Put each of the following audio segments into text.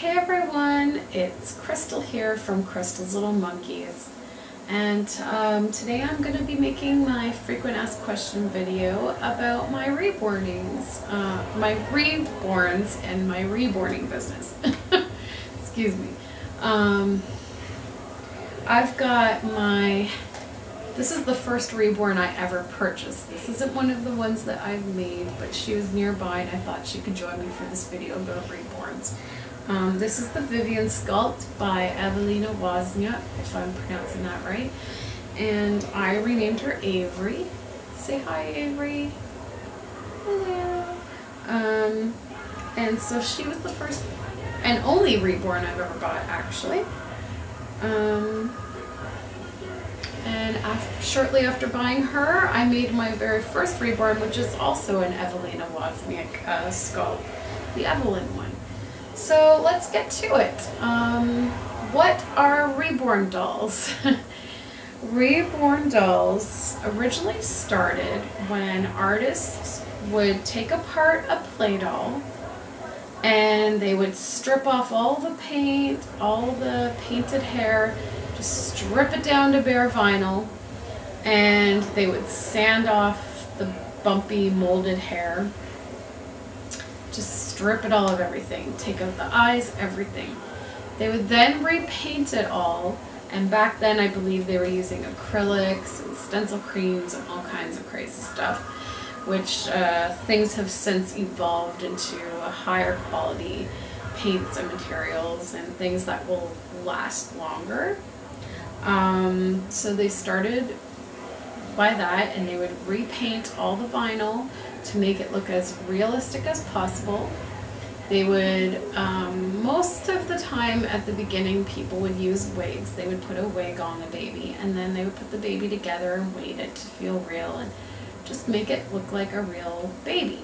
Hey everyone, it's Krystle here from Krystle's Little Monkeys, and today I'm going to be making my frequent asked question video about my rebornings, my reborns and my reborning business. Excuse me. I've got this is the first reborn I ever purchased. This isn't one of the ones that I've made, but she was nearby and I thought she could join me for this video about reborns. This is the Vivian Sculpt by Evelina Wozniak, if I'm pronouncing that right. And I renamed her Avery. Say hi, Avery. Hello. And so she was the first and only reborn I've ever bought, actually. And shortly after buying her, I made my very first reborn, which is also an Evelina Wozniak sculpt, the Evelyn one. So let's get to it. What are reborn dolls? Reborn dolls originally started when artists would take apart a play doll and they would strip off all the paint, all the painted hair, just strip it down to bare vinyl, and they would sand off the bumpy molded hair. Just strip it all of everything, take out the eyes, everything. They would then repaint it all, and back then I believe they were using acrylics and stencil creams and all kinds of crazy stuff, which things have since evolved into a higher quality paints and materials and things that will last longer. So they started by that, and they would repaint all the vinyl to make it look as realistic as possible. They would, most of the time at the beginning, people would use wigs. They would put a wig on the baby, and then they would put the baby together and weight it to feel real and just make it look like a real baby.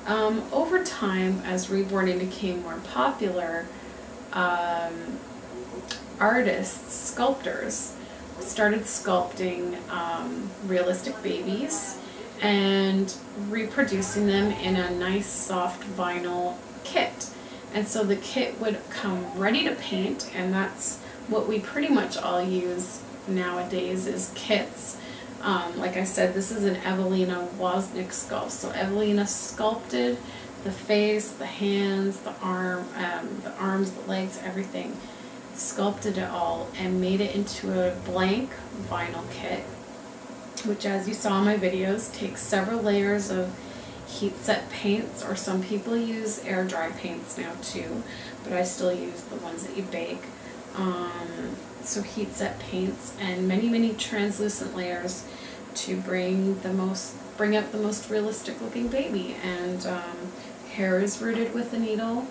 Over time, as reborning became more popular, artists, sculptors, started sculpting realistic babies and reproducing them in a nice soft vinyl kit. And so the kit would come ready to paint, and that's what we pretty much all use nowadays is kits. Like I said, this is an Evelina Wozniak sculpt. So Evelina sculpted the face, the hands, the arms, the legs, everything. Sculpted it all and made it into a blank vinyl kit, which, as you saw in my videos, takes several layers of heat set paints, or some people use air dry paints now too, but I still use the ones that you bake. So heat set paints and many translucent layers to bring out the most realistic looking baby. And hair is rooted with a needle,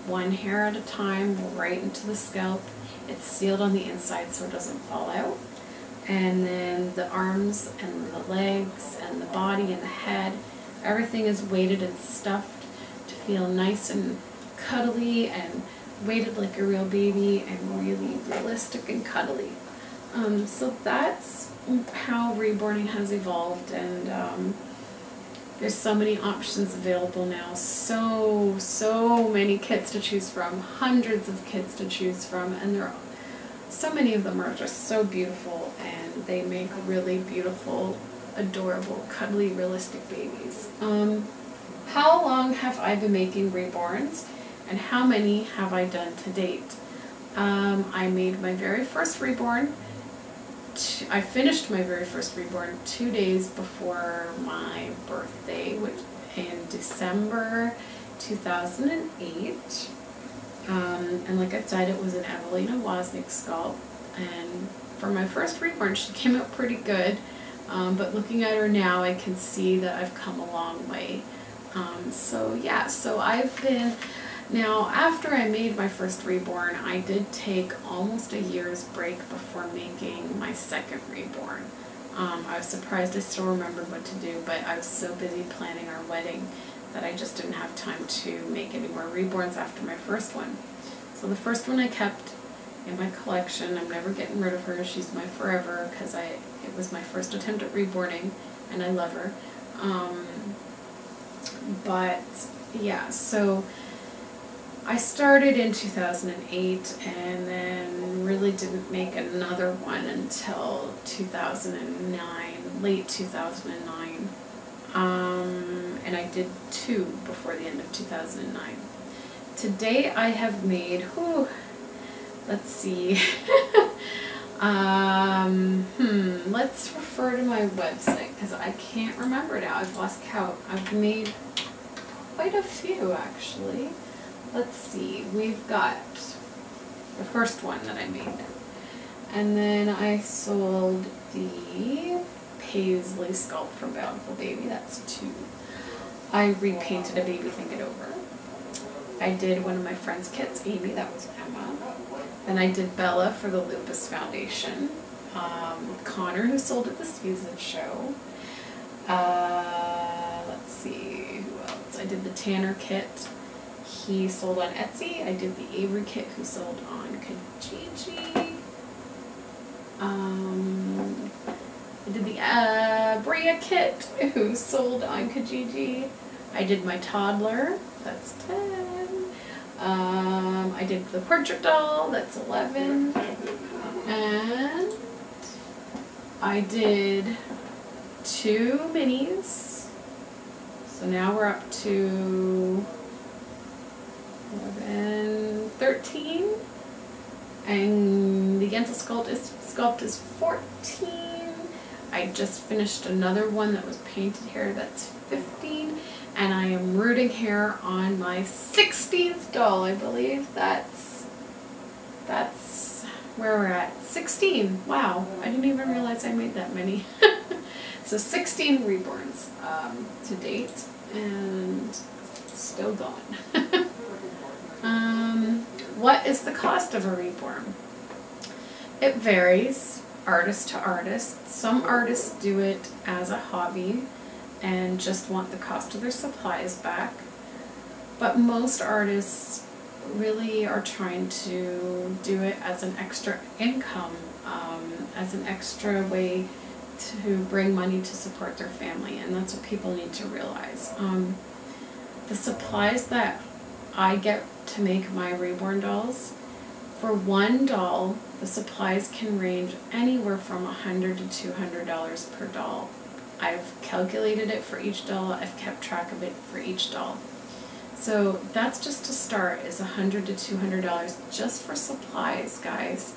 one hair at a time, right into the scalp. It's sealed on the inside so it doesn't fall out. And then the arms and the legs and the body and the head, everything is weighted and stuffed to feel nice and cuddly and weighted like a real baby and really realistic and cuddly. So that's how reborning has evolved, and there's so many options available now, so many kits to choose from, hundreds of kits to choose from, and so many of them are just so beautiful, and they make really beautiful, adorable, cuddly, realistic babies. How long have I been making reborns, and how many have I done to date? I made my very first reborn. I finished my very first reborn 2 days before my birthday, which in December 2008. And like I said, it was an Evelina Wozniak sculpt, and for my first reborn she came out pretty good, but looking at her now I can see that I've come a long way. So yeah, so I've been, now after I made my first reborn, I did take almost a year's break before making my second reborn. I was surprised I still remembered what to do, but I was so busy planning our wedding that I just didn't have time to make any more reborns after my first one. So the first one I kept in my collection. I'm never getting rid of her. She's my forever, because it was my first attempt at reborning, and I love her. But yeah, so I I started in 2008 and then really didn't make another one until 2009, late 2009. And I did 2 before the end of 2009. Today I have made, let's see, let's refer to my website because I can't remember now. I've lost count. I've made quite a few actually. Let's see, we've got the first one that I made. And then I sold the Paisley sculpt from Bountiful Baby, that's 2. I repainted a Baby Think It Over. I did one of my friend's kits, Amy, that was Emma. Then I did Bella for the Lupus Foundation. Connor, who sold at the season show. Let's see, who else? I did the Tanner kit. He sold on Etsy. I did the Avery kit, who sold on Kijiji. I did the Bria kit, who sold on Kijiji. I did my toddler, that's 10. I did the portrait doll, that's 11. And I did 2 minis. So now we're up to 11, 13. And the Yentl sculpt is 14. I just finished another one that was painted hair, that's 15. And I am rooting hair on my 16th doll, I believe. That's where we're at. 16. Wow, I didn't even realize I made that many. So 16 reborns to date, and still going. What is the cost of a reborn? It varies, artist to artist. Some artists do it as a hobby and just want the cost of their supplies back. But most artists really are trying to do it as an extra income, as an extra way to bring money to support their family, and that's what people need to realize. The supplies that I get to make my reborn dolls, for one doll, the supplies can range anywhere from $100 to $200 per doll. I've calculated it for each doll, I've kept track of it for each doll. So that's just to start, is $100 to $200 just for supplies, guys.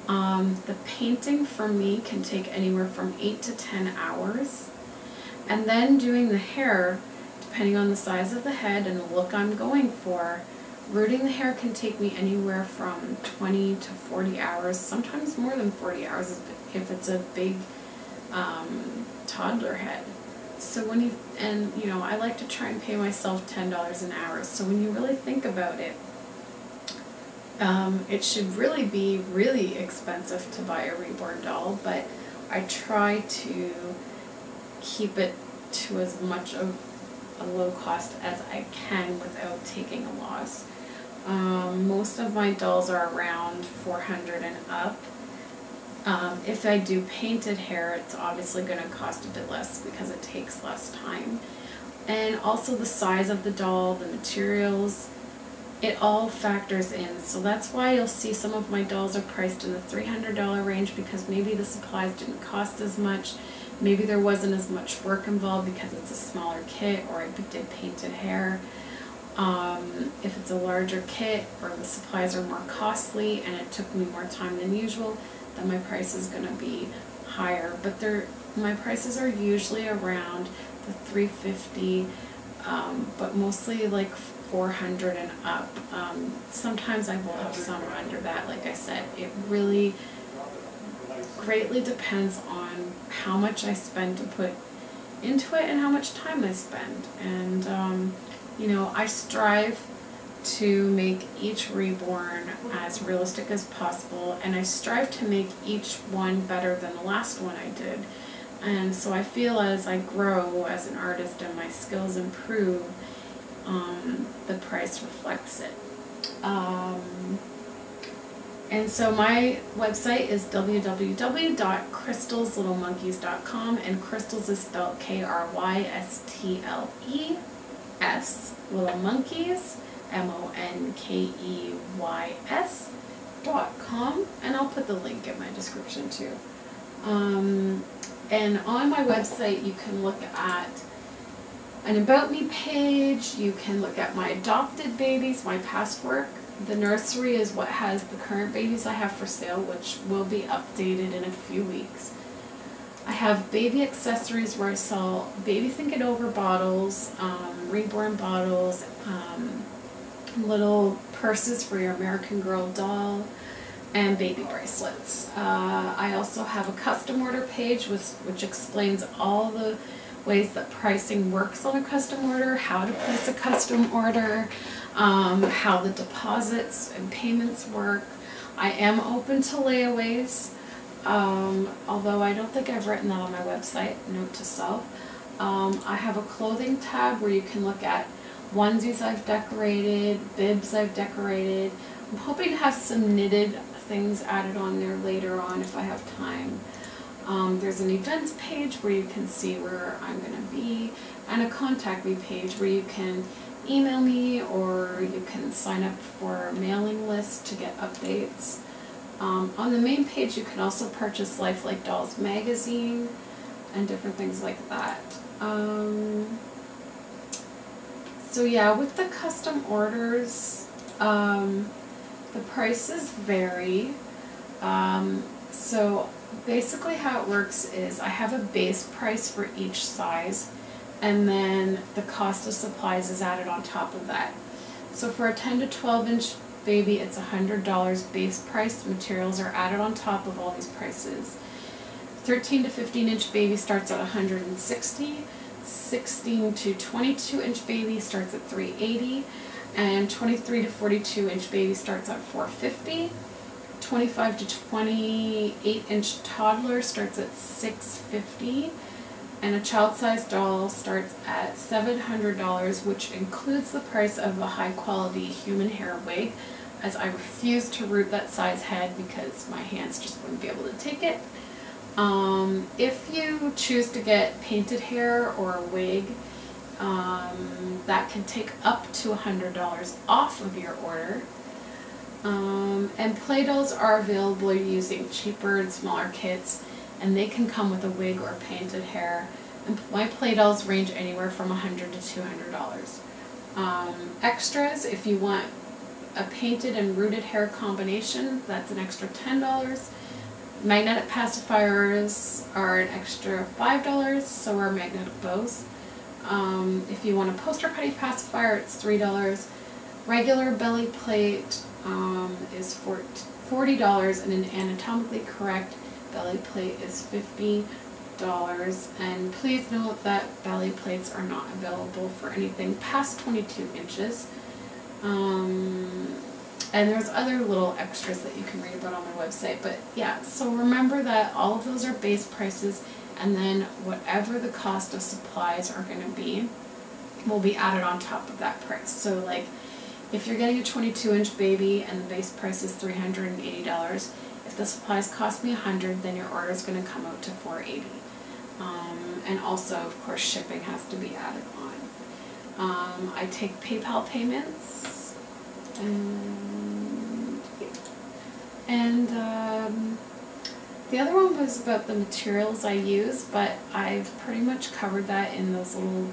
The painting for me can take anywhere from 8 to 10 hours. And then doing the hair, depending on the size of the head and the look I'm going for, rooting the hair can take me anywhere from 20 to 40 hours, sometimes more than 40 hours if it's a big toddler head. So when you know, I like to try and pay myself $10 an hour. So when you really think about it, it should really be really expensive to buy a reborn doll, but I try to keep it to as much of a low cost as I can without taking a loss. Most of my dolls are around $400 and up. If I do painted hair, it's obviously going to cost a bit less because it takes less time. And also the size of the doll, the materials, it all factors in. So that's why you'll see some of my dolls are priced in the $300 range, because maybe the supplies didn't cost as much. Maybe there wasn't as much work involved because it's a smaller kit, or I did painted hair. If it's a larger kit or the supplies are more costly and it took me more time than usual, then my price is going to be higher. But my prices are usually around the $350, but mostly like $400 and up. Sometimes I will have some under that. Like I said, it really greatly depends on how much I spend to put into it and how much time I spend. And you know, I strive to make each reborn as realistic as possible, and I strive to make each one better than the last one I did. And so I feel as I grow as an artist and my skills improve, the price reflects it. And so my website is www.krystlesllittlemonkeys.com, and Krystles is spelled Krystles, Little Monkeys, MONKEYS. KRYST.com, and I'll put the link in my description too. And on my website you can look at an About Me page, you can look at my adopted babies, my past work. The nursery is what has the current babies I have for sale, which will be updated in a few weeks. I have baby accessories where I sell baby think it over bottles, Reborn bottles, little purses for your American Girl doll, and baby bracelets. I also have a custom order page which explains all the ways that pricing works on a custom order, how to place a custom order, how the deposits and payments work. I am open to layaways, although I don't think I've written that on my website, note to self. I have a clothing tab where you can look at onesies I've decorated, bibs I've decorated. I'm hoping to have some knitted things added on there later on if I have time. There's an events page where you can see where I'm going to be, and a contact me page where you can email me or you can sign up for a mailing list to get updates. On the main page you can also purchase Lifelike Dolls magazine and different things like that. So yeah, with the custom orders, the prices vary. So basically how it works is I have a base price for each size, and then the cost of supplies is added on top of that. So for a 10 to 12 inch baby, it's $100 base price. Materials are added on top of all these prices. 13 to 15 inch baby starts at $160. 16 to 22 inch baby starts at $380, and 23 to 42 inch baby starts at $450. 25 to 28 inch toddler starts at $650, and a child-sized doll starts at $700, which includes the price of a high-quality human hair wig, as I refuse to root that size head because my hands just wouldn't be able to take it. If you choose to get painted hair or a wig, that can take up to $100 off of your order. And play dolls are available using cheaper and smaller kits, and they can come with a wig or painted hair. And my play dolls range anywhere from $100 to $200. Extras, if you want a painted and rooted hair combination, that's an extra $10. Magnetic pacifiers are an extra $5, so are magnetic bows. If you want a poster putty pacifier, it's $3. Regular belly plate is $40, and an anatomically correct belly plate is $50. And please note that belly plates are not available for anything past 22 inches. And there's other little extras that you can read about on my website. But yeah, so remember that all of those are base prices, and then whatever the cost of supplies are going to be will be added on top of that price. So like if you're getting a 22 inch baby and the base price is $380, if the supplies cost me $100, then your order is going to come out to $480. And also, of course, shipping has to be added on. I take PayPal payments, and the other one was about the materials I use, but I've pretty much covered that in those little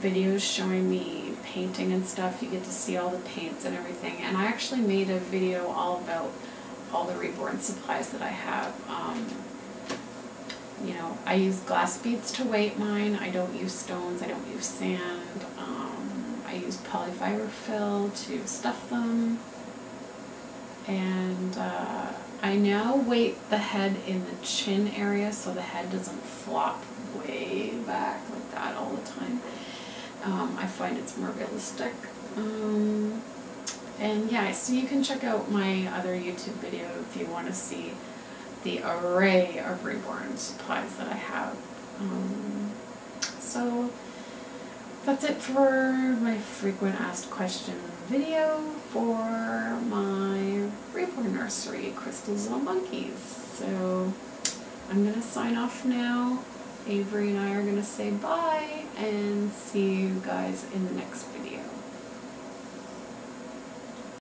videos showing me painting and stuff. You get to see all the paints and everything, and I actually made a video all about all the Reborn supplies that I have. You know, I use glass beads to weight mine. I don't use stones. I don't use sand. I use polyfiber fill to stuff them. And I now weight the head in the chin area so the head doesn't flop way back like that all the time. I find it's more realistic. And yeah, so you can check out my other YouTube video if you want to see the array of Reborn supplies that I have. So that's it for my frequent asked question video for my Reborn nursery, Krystle's Little Monkeys. So I'm going to sign off now. Avery and I are going to say bye and see you guys in the next video.